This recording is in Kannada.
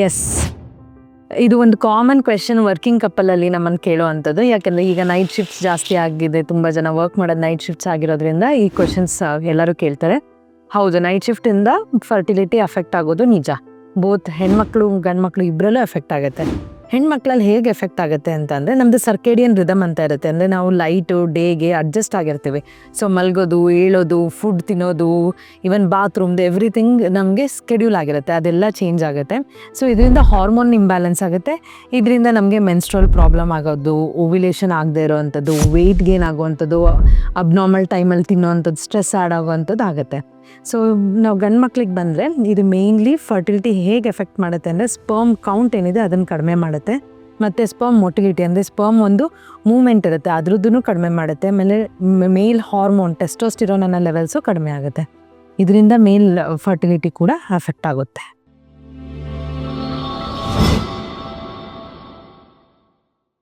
ಎಸ್, ಇದು ಒಂದು ಕಾಮನ್ ಕ್ವೆಶನ್ ವರ್ಕಿಂಗ್ ಕಪ್ಪಲಲ್ಲಿ ನಮ್ಮನ್ನು ಕೇಳೋ ಅಂಥದ್ದು. ಯಾಕೆಂದರೆ ಈಗ ನೈಟ್ ಶಿಫ್ಟ್ಸ್ ಜಾಸ್ತಿ ಆಗಿದೆ, ತುಂಬ ಜನ ವರ್ಕ್ ಮಾಡೋದು ನೈಟ್ ಶಿಫ್ಟ್ಸ್ ಆಗಿರೋದ್ರಿಂದ ಈ ಕ್ವೆಶನ್ಸ್ ಎಲ್ಲರೂ ಕೇಳ್ತಾರೆ. ಹೌದು, ನೈಟ್ ಶಿಫ್ಟಿಂದ ಫರ್ಟಿಲಿಟಿ ಅಫೆಕ್ಟ್ ಆಗೋದು ನಿಜ. ಬೋತ್ ಹೆಣ್ಮಕ್ಳು ಗಂಡು ಮಕ್ಕಳು ಇಬ್ಬರಲ್ಲೂ ಎಫೆಕ್ಟ್ ಆಗುತ್ತೆ. ಹೆಣ್ಮಕ್ಳಲ್ಲಿ ಹೇಗೆ ಎಫೆಕ್ಟ್ ಆಗುತ್ತೆ ಅಂತಂದರೆ, ನಮ್ಮದು ಸರ್ಕೇಡಿಯನ್ ರಿದಮ್ ಅಂತ ಇರುತ್ತೆ. ಅಂದರೆ ನಾವು ಲೈಟು ಡೇಗೆ ಅಡ್ಜಸ್ಟ್ ಆಗಿರ್ತೀವಿ. ಸೊ ಮಲಗೋದು, ಏಳೋದು, ಫುಡ್ ತಿನ್ನೋದು, ಈವನ್ ಬಾತ್ರೂಮ್ದು ಎವ್ರಿಥಿಂಗ್ ನಮಗೆ ಸ್ಕೆಡ್ಯೂಲ್ ಆಗಿರುತ್ತೆ, ಅದೆಲ್ಲ ಚೇಂಜ್ ಆಗುತ್ತೆ. ಸೊ ಇದರಿಂದ ಹಾರ್ಮೋನ್ ಇಂಬ್ಯಾಲೆನ್ಸ್ ಆಗುತ್ತೆ. ಇದರಿಂದ ನಮಗೆ ಮೆನ್ಸ್ಟ್ರಲ್ ಪ್ರಾಬ್ಲಮ್ ಆಗೋದು, ಓವ್ಯುಲೇಷನ್ ಆಗದೆ ಇರೋವಂಥದ್ದು, ವೆಯ್ಟ್ ಗೇನ್ ಆಗುವಂಥದ್ದು, ಅಬ್ನಾರ್ಮಲ್ ಟೈಮಲ್ಲಿ ತಿನ್ನೋವಂಥದ್ದು, ಸ್ಟ್ರೆಸ್ ಆ್ಯಡ್ ಆಗುವಂಥದ್ದು ಆಗುತ್ತೆ. ಸೊ ನಾವು ಗಂಡು ಮಕ್ಳಿಗೆ ಬಂದರೆ ಇದು ಮೇಯ್ನ್ಲಿ ಫರ್ಟಿಲಿಟಿ ಹೇಗೆ ಎಫೆಕ್ಟ್ ಮಾಡುತ್ತೆ ಅಂದರೆ, ಸ್ಪರ್ಮ್ ಕೌಂಟ್ ಏನಿದೆ ಅದನ್ನು ಕಡಿಮೆ ಮಾಡುತ್ತೆ. ಮತ್ತು ಸ್ಪರ್ಮ್ ಮೊಟಿಲಿಟಿ ಅಂದರೆ ಸ್ಪರ್ಮ್ ಒಂದು ಮೂವ್ಮೆಂಟ್ ಇರುತ್ತೆ, ಅದ್ರದ್ದೂ ಕಡಿಮೆ ಮಾಡುತ್ತೆ. ಆಮೇಲೆ ಮೇಲ್ ಹಾರ್ಮೋನ್ ಟೆಸ್ಟೋಸ್ಟಿರೋನ್ ಅನ್ನೋ ಲೆವೆಲ್ಸು ಕಡಿಮೆ ಆಗುತ್ತೆ. ಇದರಿಂದ ಮೇಲ್ ಫರ್ಟಿಲಿಟಿ ಕೂಡ ಅಫೆಕ್ಟ್ ಆಗುತ್ತೆ.